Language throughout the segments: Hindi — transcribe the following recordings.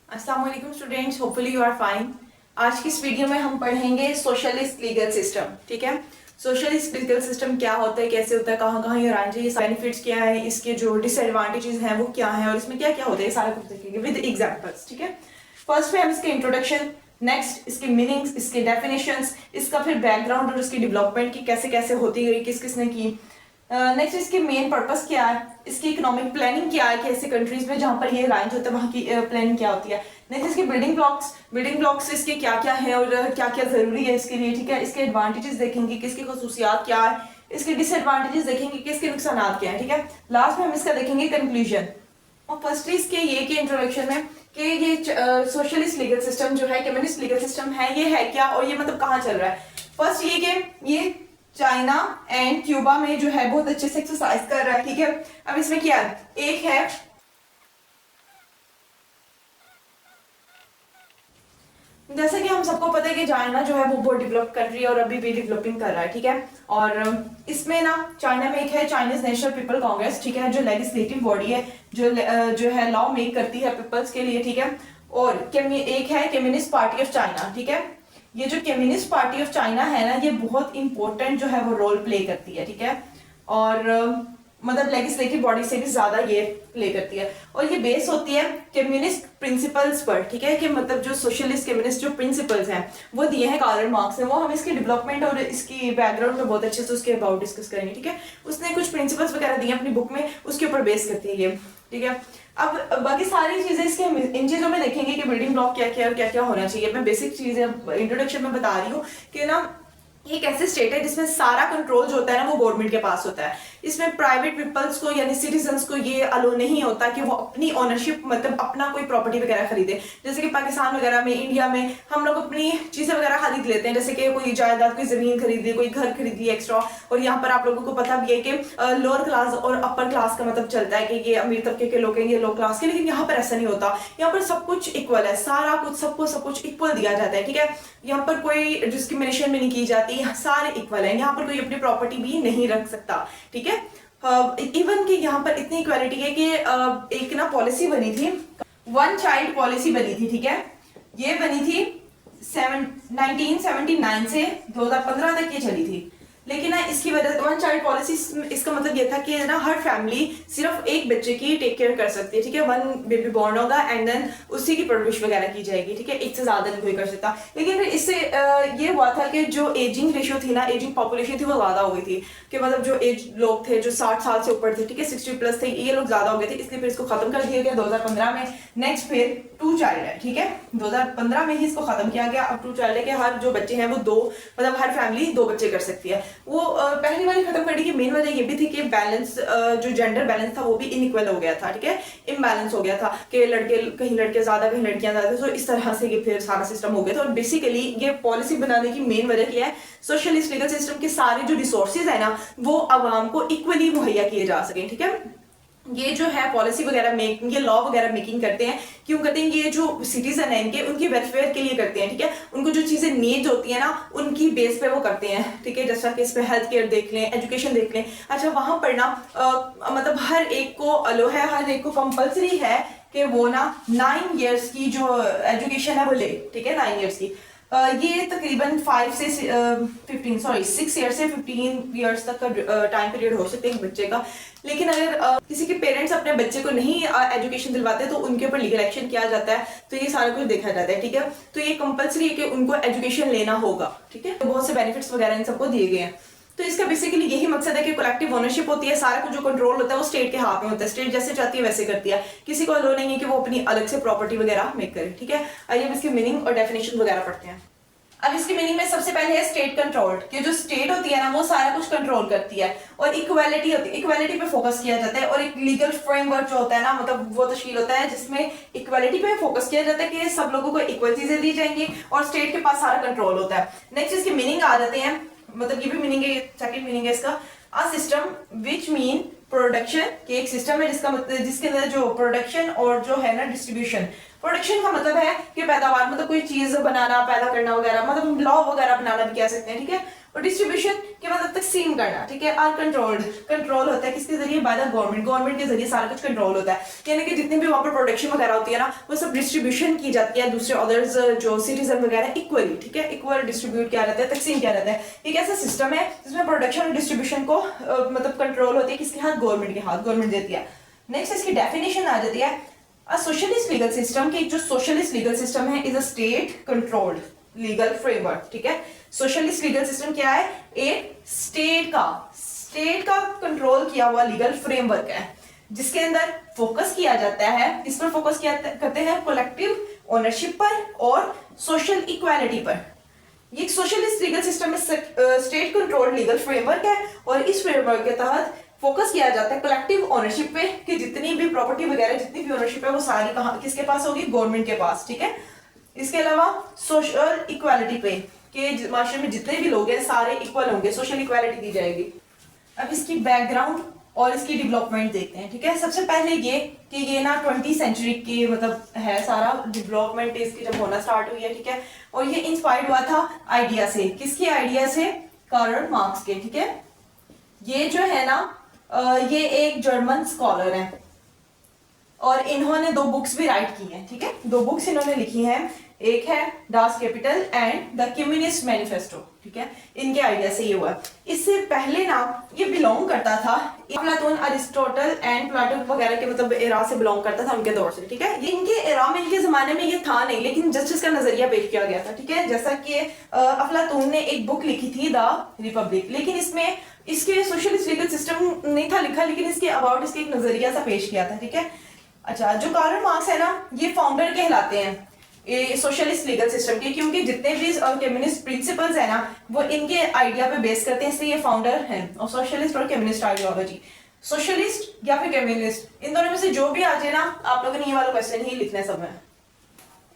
अस्सलाम वालेकुम students, hopefully you are fine. आज की इस वीडियो में हम पढ़ेंगे सोशलिस्ट लीगल सिस्टम। ठीक है, सोशलिस्ट लीगल सिस्टम क्या होता है, कैसे होता है, कहाँ कहाँ ये आना चाहिए, बेनिफिट्स क्या है, इसके जो डिसएडवांटेजेस हैं वो क्या है और इसमें क्या क्या होता है, ये सारा कुछ देखेंगे विद एग्जांपल्स। ठीक है, फर्स्ट में हम इसके इंट्रोडक्शन, नेक्स्ट इसके मीनिंग्स, इसके डेफिनेशंस, इसका फिर बैकग्राउंड और इसकी डेवलपमेंट की कैसे कैसे होती गई, किस किसने की। नेक्स्ट इसके मेन पर्पस क्या है, इसकी इकोनॉमिक प्लानिंग क्या है कि ऐसे कंट्रीज में जहां पर ये अरेंज होता है वहां की प्लानिंग क्या होती है। नेक्स्ट इसके बिल्डिंग ब्लॉक्स इसके क्या क्या है और क्या क्या जरूरी है इसके लिए। ठीक है, इसके एडवांटेजेस देखेंगे कि इसकी खसूसियात क्या है, इसके डिसएडवांटेजेस देखेंगे कि इसके नुकसान क्या है। ठीक है, लास्ट में हम इसका देखेंगे कंक्लूजन। और फर्स्टली इसके ये कि इंट्रोडक्शन में कि ये सोशलिस्ट लीगल सिस्टम जो है, कम्युनिस्ट लीगल सिस्टम है, ये है क्या और ये मतलब कहाँ चल रहा है। फर्स्ट ये कि ये चाइना एंड क्यूबा में जो है बहुत अच्छे से एक्सरसाइज कर रहा है। ठीक है, अब इसमें क्या है, एक है जैसे कि हम सबको पता है कि चाइना जो है वो बहुत डेवलप कंट्री है और अभी भी डेवलपिंग कर रहा है। ठीक है, और इसमें ना चाइना में एक है चाइनीज नेशनल पीपल कांग्रेस। ठीक है, जो लेजिस्लेटिव बॉडी है, जो है लॉ मेक करती है पीपल्स के लिए। ठीक है, और एक है कम्युनिस्ट पार्टी ऑफ चाइना। ठीक है, ये जो कम्युनिस्ट पार्टी ऑफ चाइना है ना, ये बहुत इंपॉर्टेंट जो है वो रोल प्ले करती है। ठीक है, और मतलब लेजिस्लेटिव बॉडी से भी ज्यादा ये प्ले करती है और ये बेस होती है कम्युनिस्ट प्रिंसिपल्स पर। ठीक है, कि मतलब जो सोशलिस्ट कम्युनिस्ट जो प्रिंसिपल्स हैं वो दिए हैं कार्ल मार्क्स ने, वो हम इसकी डेवलपमेंट और इसकी बैकग्राउंड में बहुत अच्छे से उसके अबाउट डिस्कस करेंगे। ठीक है, उसने कुछ प्रिंसिपल्स वगैरह दिए अपनी बुक में, उसके ऊपर बेस करती है ये। ठीक है, अब बाकी सारी चीजें इसके इन चीजों में देखेंगे कि बिल्डिंग ब्लॉक क्या क्या और क्या क्या होना चाहिए। मैं बेसिक चीजें इंट्रोडक्शन में बता रही हूँ कि ना एक ऐसे स्टेट है जिसमें सारा कंट्रोल जो होता है ना वो गवर्नमेंट के पास होता है। इसमें प्राइवेट पीपल्स को यानी सिटीजन्स को ये अलो नहीं होता कि वो अपनी ओनरशिप मतलब अपना कोई प्रॉपर्टी वगैरह खरीदे। जैसे कि पाकिस्तान वगैरह में, इंडिया में हम लोग अपनी चीजें वगैरह खरीद लेते हैं, जैसे कि कोई जायदाद, कोई जमीन खरीद ली, कोई घर खरीद लिया एक्स्ट्रा। और यहाँ पर आप लोगों को पता भी है कि लोअर क्लास और अपर क्लास का मतलब चलता है कि ये अमीर तबके के लोग हैं, ये लो क्लास के, लेकिन यहाँ पर ऐसा नहीं होता। यहाँ पर सब कुछ इक्वल है, सारा कुछ सबको सब कुछ इक्वल दिया जाता है। ठीक है, यहाँ पर कोई डिस्क्रिमिनेशन भी नहीं की जाती, सारे इक्वल है, यहाँ पर कोई अपनी प्रॉपर्टी भी नहीं रख सकता। ठीक है, इवन कि यहाँ पर इतनी इक्वालिटी है कि एक ना पॉलिसी बनी थी, वन चाइल्ड पॉलिसी बनी थी। ठीक है, ये बनी थी 1979 से 2015 तक ये चली थी। लेकिन ना इसकी वजह से वन चाइल्ड पॉलिसी, इसका मतलब ये था कि ना हर फैमिली सिर्फ एक बच्चे की टेक केयर कर सकती है। ठीक है, वन बेबी बॉर्न होगा एंड देन उसी की परवरिश वगैरह की जाएगी। ठीक है, एक से ज्यादा नहीं कोई कर सकता। लेकिन फिर इससे ये हुआ था कि जो एजिंग रेशियो थी ना, एजिंग पॉपुलेशन थी वो ज्यादा हो गई थी, कि मतलब जो एज लोग थे जो 60 साल से ऊपर थे, ठीक है 60+ थे, ये लोग ज्यादा हो गए थे, इसलिए फिर इसको खत्म कर दिया गया 2015 में। नेक्स्ट फिर टू चाइल्ड है। ठीक है, 2015 में ही इसको खत्म किया गया। अब टू चाइल्ड है कि हर जो बच्चे हैं वो दो, मतलब हर फैमिली 2 बच्चे कर सकती है। वो पहली वाली खत्म करने की मेन वजह ये भी थी कि बैलेंस, जो जेंडर बैलेंस था वो भी इनइक्वल हो गया था। ठीक है, इम्बैलेंस हो गया था कि लड़के कहीं लड़के ज्यादा कहीं लड़कियां ज्यादा, तो इस तरह से ये फिर सारा सिस्टम हो गया था। और बेसिकली ये पॉलिसी बनाने की मेन वजह क्या है, सोशलिस्ट लीगल सिस्टम के सारे जो रिसोर्सेज है ना वो आवाम को इक्वली मुहैया किए जा सके। ठीक है, ये जो है पॉलिसी वगैरह मेकिंग, ये लॉ वगैरह मेकिंग करते हैं, क्यों करते हैं, ये जो सिटीजन है इनके, उनकी वेलफेयर के लिए करते हैं। ठीक है, उनको जो चीजें नीड होती है ना उनकी बेस पे वो करते हैं। ठीक है, जैसा कि इस पे हेल्थ केयर देख लें, एजुकेशन देख लें। अच्छा, वहां पर ना मतलब हर एक को अलो है, हर एक को कंपल्सरी है कि वो ना 9 ईयर्स की जो एजुकेशन है वो ले। ठीक है, 9 ईयर्स की। ये तकरीबन 6 ईयर से 15 ईयर्स तक का टाइम पीरियड हो सकते हैं बच्चे का। लेकिन अगर किसी के पेरेंट्स अपने बच्चे को नहीं एजुकेशन दिलवाते तो उनके ऊपर लीगल एक्शन किया जाता है, तो ये सारा कुछ देखा जाता है। ठीक है, तो ये कंपल्सरी है कि उनको एजुकेशन लेना होगा। ठीक है, तो बहुत से बेनिफिट्स वगैरह इन सबको दिए गए हैं। तो इसका बेसिकली यही मकसद है कि कलेक्टिव ओनरशिप होती है, सारा कुछ जो कंट्रोल होता है वो स्टेट के हाथ में होता है, स्टेट जैसे चाहती है वैसे करती है, किसी को अलो नहीं है कि वो अपनी अलग से प्रॉपर्टी वगैरह मेक करे। ठीक है, आइए अब इसकी मीनिंग और डेफिनेशन वगैरह पढ़ते हैं। अब इसकी मीनिंग में सबसे पहले है स्टेट कंट्रोल्ड, कि जो स्टेट होती है ना वो सारा कुछ कंट्रोल करती है। और इक्वालिटी होती है, इक्वालिटी पे फोकस किया जाता है। और एक लीगल फ्रेमवर्क जो होता है ना, मतलब वो तश्कील होता है जिसमें इक्वालिटी पे फोकस किया जाता है कि सब लोगों को इक्वल चीजें दी जाएंगी और स्टेट के पास सारा कंट्रोल होता है। नेक्स्ट इसकी मीनिंग आ जाते हैं, मतलब ये भी मीनिंग है, सेकंड मीनिंग है इसका, a system which mean production, कि एक सिस्टम है जिसका मतलब, जिसके अंदर जो प्रोडक्शन और जो है ना डिस्ट्रीब्यूशन। प्रोडक्शन का मतलब है कि पैदावार, मतलब कोई चीज बनाना, पैदा करना वगैरह, मतलब लॉ वगैरह बनाना भी कह सकते हैं। ठीक है, और डिस्ट्रीब्यूशन के मतलब तकसीम करना, ठीक है। आर कंट्रोल्ड, कंट्रोल होता है किसके जरिए, बाय द गवर्नमेंट, गवर्नमेंट के जरिए सारा कुछ कंट्रोल होता है, यानी कि जितनी भी वहाँ पर प्रोडक्शन वगैरह होती है ना वो सब डिस्ट्रीब्यूशन की जाती है दूसरे अदर्स जो सिटीजन वगैरह इक्वली, ठीक है। इक्वल डिस्ट्रीब्यूट किया जाता है, तकसीम किया जाता है। एक ऐसा सिस्टम है जिसमें प्रोडक्शन और डिस्ट्रीब्यूशन को मतलब कंट्रोल होती है किसके हाथ, गवर्नमेंट के हाथ, गवर्नमेंट देती है। नेक्स्ट इसकी डेफिनेशन आ जाती है, A socialist legal system कि जो socialist legal system है is a state controlled legal framework, ठीक है। socialist legal system क्या है, एक state का कंट्रोल किया हुआ लीगल फ्रेमवर्क है जिसके अंदर फोकस किया जाता है, इस पर फोकस किया करते हैं कलेक्टिव ओनरशिप पर और सोशल इक्वालिटी पर। ये सोशलिस्ट लीगल सिस्टम में स्टेट कंट्रोल्ड लीगल फ्रेमवर्क है और इस फ्रेमवर्क के तहत फोकस किया जाता है कलेक्टिव ओनरशिप पे कि जितनी भी प्रॉपर्टी वगैरह जितनी भी ओनरशिप है वो सारी कहाँ किसके पास होगी, गवर्नमेंट के पास, ठीक है। इसके अलावा सोशल इक्वालिटी पे कि माशरे में जितने भी लोग हैं सारे इक्वल होंगे, सोशल इक्वालिटी दी जाएगी। अब इसकी बैकग्राउंड और इसकी डेवलपमेंट देखते हैं, ठीक है। सबसे पहले ये कि ये ना 20वीं सेंचुरी की मतलब है सारा डेवलपमेंट इसकी जब होना स्टार्ट हुई है, ठीक है। और ये इंस्पायर्ड हुआ था आइडिया से, किसके आइडिया से, कार्ल मार्क्स के, ठीक है। ये जो है ना ये एक जर्मन स्कॉलर है और इन्होंने 2 बुक्स भी राइट की हैं, ठीक है। 2 बुक्स इन्होंने लिखी हैं, एक है dance capital and the communist manifesto, ठीक है। इनके आइडिया से ये हुआ। इससे पहले ना ये बिलोंग करता था अफलातून, अरिस्टोटल एंड प्लाटो वगैरह के मतलब एरा से बिलोंग करता था, उनके दौर से, ठीक है। ये इनके एरा में, इनके जमाने में ये था नहीं, लेकिन जस्टिस का नजरिया पेश किया गया था, ठीक है। जैसा कि अफलातून ने एक बुक लिखी थी द रिपब्लिक, लेकिन इसमें इसके सोशलिस्ट लीगल सिस्टम नहीं था लिखा, लेकिन इसके अबाउट इसके एक नजरिया सा पेश किया था, ठीक है। अच्छा, जो कार्ल मार्क्स है ना ये फाउंडर कहलाते हैं ये सोशलिस्ट लीगल सिस्टम के, क्योंकि जितने भी कम्युनिस्ट प्रिंसिपल्स है ना वो इनके आइडिया पे बेस करते हैं, इसलिए ये फाउंडर हैं। और सोशलिस्ट और कम्युनिस्ट आइडियोलॉजी, सोशलिस्ट या फिर कम्युनिस्ट, इन दोनों में से जो भी आ जाए ना आप लोगों ने ये वाला क्वेश्चन ही लिखना है सब में।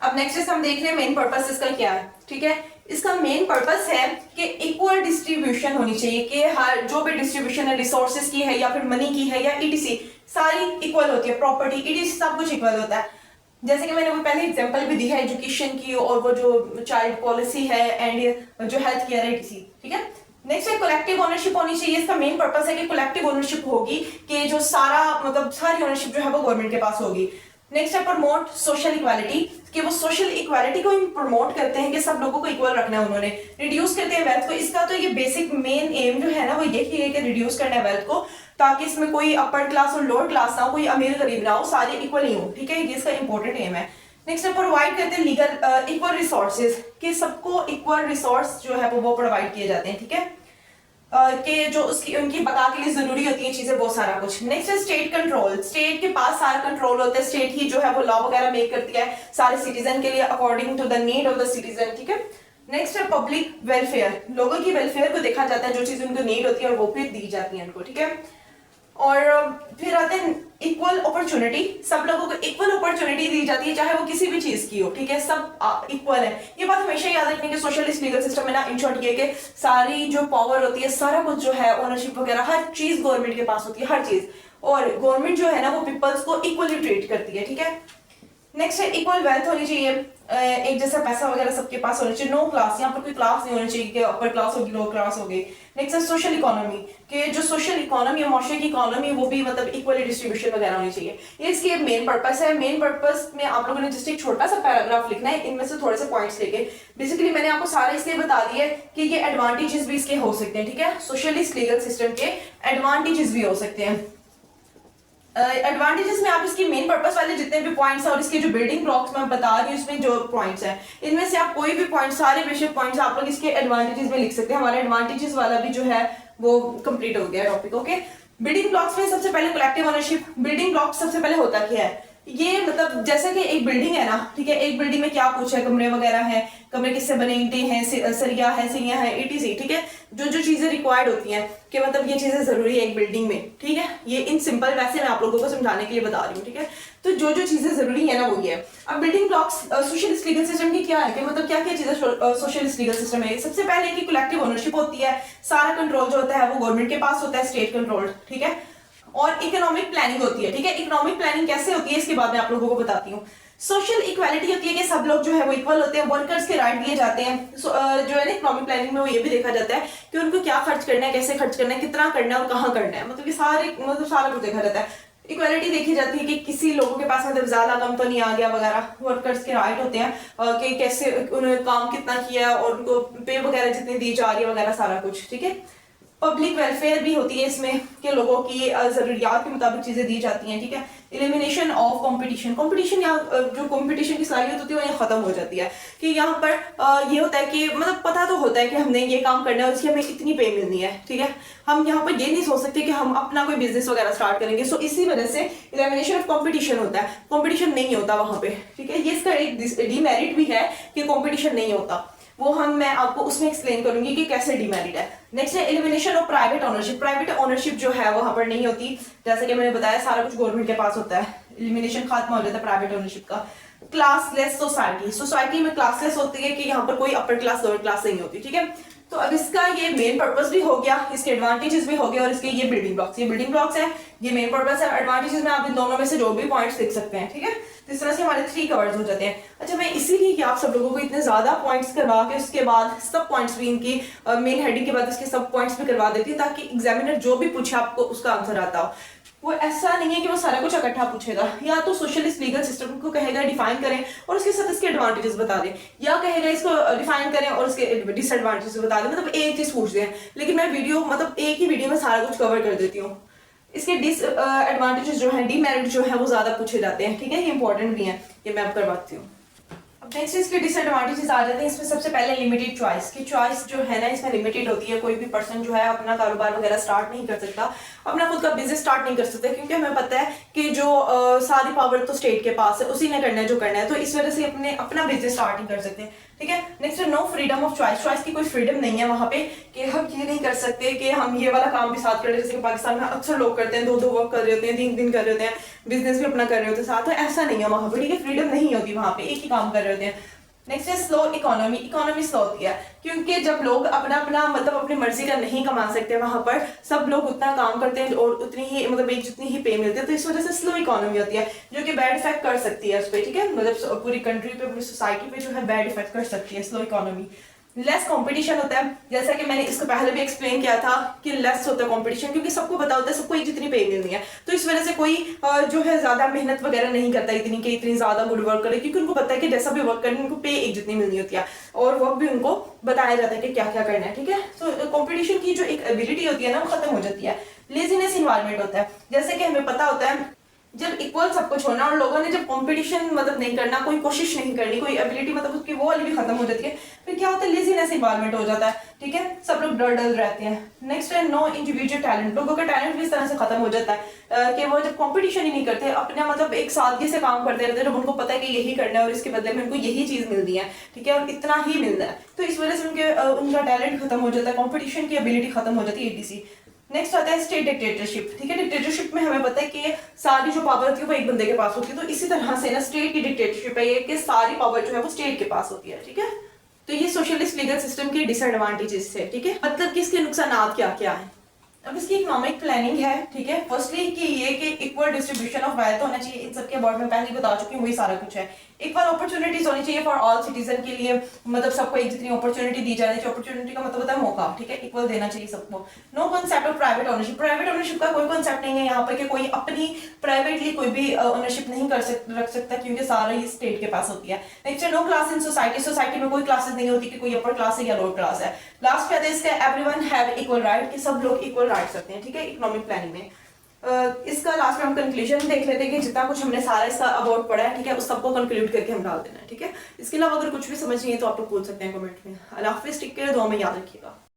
अब नेक्स्ट हम देख रहे हैं मेन पर्पस इसका क्या है, ठीक है। इसका मेन पर्पस है कि इक्वल डिस्ट्रीब्यूशन होनी चाहिए, कि हर जो भी डिस्ट्रीब्यूशन है रिसोर्सेज की है या फिर मनी की है या ईटीसी सारी इक्वल होती है, प्रॉपर्टी ईटीसी सब कुछ इक्वल होता है। जैसे कि मैंने वो पहले एग्जांपल भी दी है एजुकेशन की और वो जो चाइल्ड पॉलिसी है एंड जो हेल्थ केयर है ईटीसी, ठीक है। नेक्स्ट है कलेक्टिव ओनरशिप होनी चाहिए। इसका मेन पर्पस है कि कलेक्टिव ओनरशिप होगी कि जो सारा मतलब सारी ओनरशिप जो है वो गवर्नमेंट के पास होगी। नेक्स्ट है प्रमोट सोशल इक्वालिटी, कि वो सोशल इक्वालिटी को प्रमोट करते हैं कि सब लोगों को इक्वल रखना है उन्होंने। रिड्यूस करते हैं वेल्थ को, इसका तो ये बेसिक मेन एम जो है ना वो यही है कि रिड्यूस करना है वेल्थ को, ताकि इसमें कोई अपर क्लास और लोअर क्लास ना हो, कोई अमीर गरीब ना हो, सारे इक्वल ही हो, ठीक है। ये इसका इंपॉर्टेंट एम है। नेक्स्ट है प्रोवाइड करते हैं लीगल इक्वल रिसोर्सेज, कि सबको इक्वल रिसोर्स जो है वो प्रोवाइड किए जाते हैं, ठीक है। कि जो उसकी उनकी बका के लिए जरूरी होती है चीजें, वो सारा कुछ। नेक्स्ट है स्टेट कंट्रोल, स्टेट के पास सारा कंट्रोल होता है, स्टेट ही जो है वो लॉ वगैरह मेक करती है सारे सिटीजन के लिए according to the need of the citizen, ठीक है। नेक्स्ट है पब्लिक वेलफेयर, लोगों की वेलफेयर को देखा जाता है, जो चीज उनको नीड होती है और वो फिर दी जाती है उनको, ठीक है। और फिर आते हैं इक्वल अपॉर्चुनिटी, सब लोगों को इक्वल अपॉर्चुनिटी दी जाती है चाहे वो किसी भी चीज की हो, ठीक है। सब इक्वल है, ये बात हमेशा याद रखने की सोशलिस्ट लीगल सिस्टम में ना इन शॉर्ट ये कि सारी जो पावर होती है सारा कुछ जो है ओनरशिप वगैरह हर चीज गवर्नमेंट के पास होती है, हर चीज, और गवर्नमेंट जो है ना वो पीपल्स को इक्वली ट्रीट करती है, ठीक है। नेक्स्ट है इक्वल वेल्थ होनी चाहिए, एक जैसा पैसा वगैरह सबके पास होना चाहिए, नो क्लास, यहाँ पर कोई क्लास नहीं होनी चाहिए कि अपर क्लास होगी लोअर क्लास होगी। नेक्स्ट है सोशल इकोनॉमी, कि जो सोशल इकोनॉमी है माशरे की इकोनॉमी वो भी मतलब इक्वली डिस्ट्रीब्यूशन वगैरह होनी चाहिए। ये इसके मेन पर्पस है। मेन पर्पस में आप लोगों ने जस्ट एक छोटा सा पैराग्राफ लिखना है, इनमें से थोड़े से पॉइंट्स लेके। बेसिकली मैंने आपको सारे इसलिए बता दिए कि ये एडवांटेजेस भी इसके हो सकते हैं, ठीक है। सोशलिस्ट लीगल सिस्टम के एडवांटेजेस भी हो सकते हैं। एडवांटेजेस में आप इसकी मेन पर्पस वाले जितने भी पॉइंट्स और इसके जो बिल्डिंग ब्लॉक्स में बता रही हूँ इसमें जो पॉइंट्स हैं इनमें से आप कोई भी पॉइंट, सारे बेसिक पॉइंट्स आप लोग इसके एडवांटेजेस में लिख सकते हैं। हमारा एडवांटेजेस वाला भी जो है वो कंप्लीट हो गया टॉपिक, ओके। बिल्डिंग ब्लॉक्स में सबसे पहले कलेक्टिव ओनरशिप। बिल्डिंग ब्लॉक सबसे पहले होता क्या है, ये मतलब जैसे कि एक बिल्डिंग है ना, ठीक है। एक बिल्डिंग में क्या कुछ है, कमरे वगैरह है, कमरे किससे बने, ईंटें हैं, सरिया है, सिंगिया है, ईटीसी, ठीक है। जो जो चीजें रिक्वायर्ड होती हैं कि मतलब ये चीजें जरूरी है एक बिल्डिंग में, ठीक है। ये इन सिंपल वैसे मैं आप लोगों को समझाने के लिए बता रही हूँ, ठीक है। तो जो जो चीजें जरूरी है ना वो ये है। अब building blocks socialist legal system की क्या है कि मतलब क्या क्या चीजें सोशलिस्ट लीगल सिस्टम है। सबसे पहले की कलेक्टिव ओनरशिप होती है, सारा कंट्रोल जो होता है वो गवर्नमेंट के पास होता है, स्टेट कंट्रोल, ठीक है। और इकोनॉमिक प्लानिंग होती है, ठीक है। इकोनॉमिक प्लानिंग कैसे होती है इसके बाद मैं आप लोगों को बताती हूँ। सोशल इक्वालिटी होती है कि सब लोग जो है वो इक्वल होते हैं, वर्कर्स के राइट दिए जाते हैं। जो है ना इकोनॉमिक प्लानिंग में वो ये भी देखा जाता है कि उनको क्या खर्च करना है, कैसे खर्च करना है, कितना करना है और कहाँ करना है, मतलब ये सारा कुछ देखा जाता है। इक्वालिटी देखी जाती है कि किसी लोगों के पास मतलब ज्यादा कम तो नहीं आ गया वगैरह। वर्कर्स के राइट होते हैं कि कैसे उन्होंने काम कितना किया और उनको पे वगैरह जितनी दी जा रही है वगैरह सारा कुछ, ठीक है। पब्लिक वेलफेयर भी होती है इसमें कि लोगों की जरूरियात के मुताबिक चीजें दी जाती हैं, ठीक है। एलिमिनेशन ऑफ कंपटीशन, कंपटीशन या जो कंपटीशन की सालियत होती है वो यहाँ खत्म हो जाती है कि यहाँ पर ये होता है कि मतलब पता तो होता है कि हमने ये काम करना है, उसकी हमें इतनी पे मिलनी है, ठीक है। हम यहाँ पर ये नहीं सोच सकते कि हम अपना कोई बिजनेस वगैरह स्टार्ट करेंगे। सो इसी वजह से एलिमिनेशन ऑफ कंपटीशन होता है, कंपटीशन नहीं होता वहां पे, ठीक है। ये इसका एक डीमेरिट भी है कि कंपटीशन नहीं होता, वो मैं आपको उसमें एक्सप्लेन करूंगी कि कैसे डीमेरिट है। नेक्स्ट है elimination of private ownership, private ownership जो है वहां पर नहीं होती, जैसे कि मैंने बताया सारा कुछ गवर्नमेंट के पास होता है। एलिमिनेशन खत्म हो जाता है प्राइवेट ओनरशिप का। क्लासलेस सोसाइटी, सोसाइटी में क्लासलेस होती है कि यहाँ पर कोई अपर क्लास लोअर क्लास नहीं होती, ठीक है। तो अब इसका ये मेन पर्पस भी हो गया, इसके एडवांटेजेस भी हो गए और इसके ये बिल्डिंग ब्लॉक्स है, ये मेन पर्पस है। एडवांटेजेस में आप इन दोनों में से जो भी पॉइंट्स देख सकते हैं, ठीक है। तो इस तरह से हमारे 3 कवर्स हो जाते हैं। अच्छा, मैं इसीलिए कि आप सब लोगों को इतने ज्यादा पॉइंट्स करवा के उसके बाद सब पॉइंट्स भी इनकी मेन हेडिंग के बाद इसके सब पॉइंट्स भी करवा देती है ताकि एग्जामिनर जो भी पूछे आपको उसका आंसर आता हो। वो ऐसा नहीं है कि वो सारा कुछ इकट्ठा पूछेगा, या तो सोशलिस्ट लीगल सिस्टम को कहेगा डिफाइन करें और उसके साथ इसके एडवांटेजेस बता दें, या कहेगा इसको डिफाइन करें और उसके डिसएडवांटेजेस बता दें, मतलब एक चीज पूछ दें। लेकिन मैं वीडियो मतलब एक ही वीडियो में सारा कुछ कवर कर देती हूँ। इसके डिसएडवांटेजेस जो है, डीमेरिट जो है वो ज्यादा पूछे जाते हैं, ठीक है। ये इंपॉर्टेंट भी है, ये मैं अब करवाती हूँ। नेक्स्ट इसके डिसएडवांटेजेस आ जाते हैं। इसमें सबसे पहले लिमिटेड चॉइस, की चॉइस जो है ना इसमें लिमिटेड होती है। कोई भी पर्सन जो है अपना कारोबार वगैरह स्टार्ट नहीं कर सकता, अपना खुद का बिजनेस स्टार्ट नहीं कर सकता, क्योंकि हमें पता है कि जो सारी पावर तो स्टेट के पास है, उसी ने करना है जो करना है। तो इस वजह से अपना बिजनेस स्टार्ट नहीं कर सकते, ठीक है। Next no freedom of choice, choice की कोई फ्रीडम नहीं है वहां पे कि हम ये नहीं कर सकते कि हम ये वाला काम भी साथ कर रहे हैं, जैसे कि पाकिस्तान में अक्सर लोग करते हैं, 2-2 वर्क कर रहे होते हैं, 3 दिन कर रहे होते हैं, बिजनेस भी अपना कर रहे होते हैं साथ। तो ऐसा नहीं है वहां पर, ठीक है। फ्रीडम नहीं होती वहां पे, एक ही काम कर रहे होते हैं। नेक्स्ट है स्लो इकोनॉमी, इकोनॉमी स्लो होती है क्योंकि जब लोग अपना मतलब अपनी मर्जी का नहीं कमा सकते, वहां पर सब लोग उतना काम करते हैं और उतनी ही मतलब एक जितनी ही पे मिलती है, तो इस वजह से स्लो इकोनॉमी होती है जो कि बैड इफेक्ट कर सकती है उस पर, ठीक है। मतलब पूरी कंट्री पे, पूरी सोसाइटी पे जो है बैड इफेक्ट कर सकती है स्लो इकोनॉमी। लेस कंपटीशन होता है, जैसा कि मैंने इसको पहले भी एक्सप्लेन किया था कि लेस होता है कंपटीशन, क्योंकि सबको पता होता है सबको एक जितनी पे मिलनी है, तो इस वजह से कोई जो है ज्यादा मेहनत वगैरह नहीं करता इतनी ज्यादा गुड वर्क करे, क्योंकि उनको पता है कि जैसा भी वर्क करें उनको पे एक जितनी मिलनी होती है और वर्क भी उनको बताया जाता है कि क्या क्या करना है, ठीक है। तो कॉम्पिटिशन की जो एक एबिलिटी होती है ना वो खत्म हो जाती है। लेजीनेस इन्वायरमेंट होता है, जैसे कि हमें पता होता है जब इक्वल सब कुछ होना और लोगों ने जब कंपटीशन मतलब नहीं करना, कोई कोशिश नहीं करनी, कोई एबिलिटी मतलब उसकी वो वाली भी खत्म हो जाती है, फिर क्या होता है लेजीनेस इन्वायरमेंट हो जाता है, ठीक है। सब लोग डर रहते हैं। नेक्स्ट है नो इंडिविजुअल टैलेंट, लोगों का टैलेंट भी इस तरह से खत्म हो जाता है कि वो जब कंपटीशन ही नहीं करते, अपने मतलब एक सादगी से काम करते रहते हैं, जब उनको पता है कि यही करना है और इसके बदले में उनको यही चीज मिलनी है, ठीक है, और इतना ही मिलना है, तो इस वजह से उनका टैलेंट खत्म हो जाता है, कंपटीशन की एबिलिटी खत्म हो जाती है, etc। नेक्स्ट आता है स्टेट डिक्टेटरशिप, ठीक है। डिक्टेटरशिप में हमें पता है कि सारी जो पावर होती है वो एक बंदे के पास होती है, तो इसी तरह से ना स्टेट की डिक्टेटरशिप है ये कि सारी पावर जो है वो स्टेट के पास होती है, ठीक है। तो ये सोशलिस्ट लीगल सिस्टम के डिसएडवांटेजेस है, ठीक है। मतलब कि इसके नुकसान क्या क्या है। अब इसकी इकोनॉमिक प्लानिंग है, ठीक है। फर्स्टली कि ये कि इक्वल डिस्ट्रीब्यूशन ऑफ वेल्थ होना चाहिए, इन सबके अबाउट में पहले बता चुकी हूँ, वही सारा कुछ है। इक्वल अपॉर्चुनिटीज होनी चाहिए फॉर ऑल सिटीजन के लिए, मतलब सबको एक जितनी अपॉर्चुनिटी दी जानी चाहिए। अपॉर्चुनिटी का मतलब होता है मौका, ठीक है, इक्वल देना चाहिए सबको। No concept of private ownership, private ownership का कोई कंसेप्ट नहीं है यहाँ पर कि कोई अपनी प्राइवेटली कोई भी ओनरशिप नहीं रख सकता, क्योंकि सारा ये स्टेट के पास होती है। Next no class in society, society में कोई क्लासेस नहीं होती कि कोई अपर क्लास है या लोअर क्लास है। लास्ट कहते हैं इसका एवरीवन हैव इक्वल राइट, कि सब लोग इक्वल राइट्स रखते हैं, ठीक है, इकोनॉमिक प्लानिंग में। इसका लास्ट में हम कंक्लूजन देख लेते हैं कि जितना कुछ हमने सारा इसका अबाउट पढ़ा है, ठीक है, उस सबको कंक्लूड करके हम डाल देना है, ठीक है। इसके अलावा अगर कुछ भी समझ नहीं है तो आप लोग पूछ सकते हैं कमेंट में। अल्लाह हाफिज़, टेक केयर, दुआ में याद रखिएगा।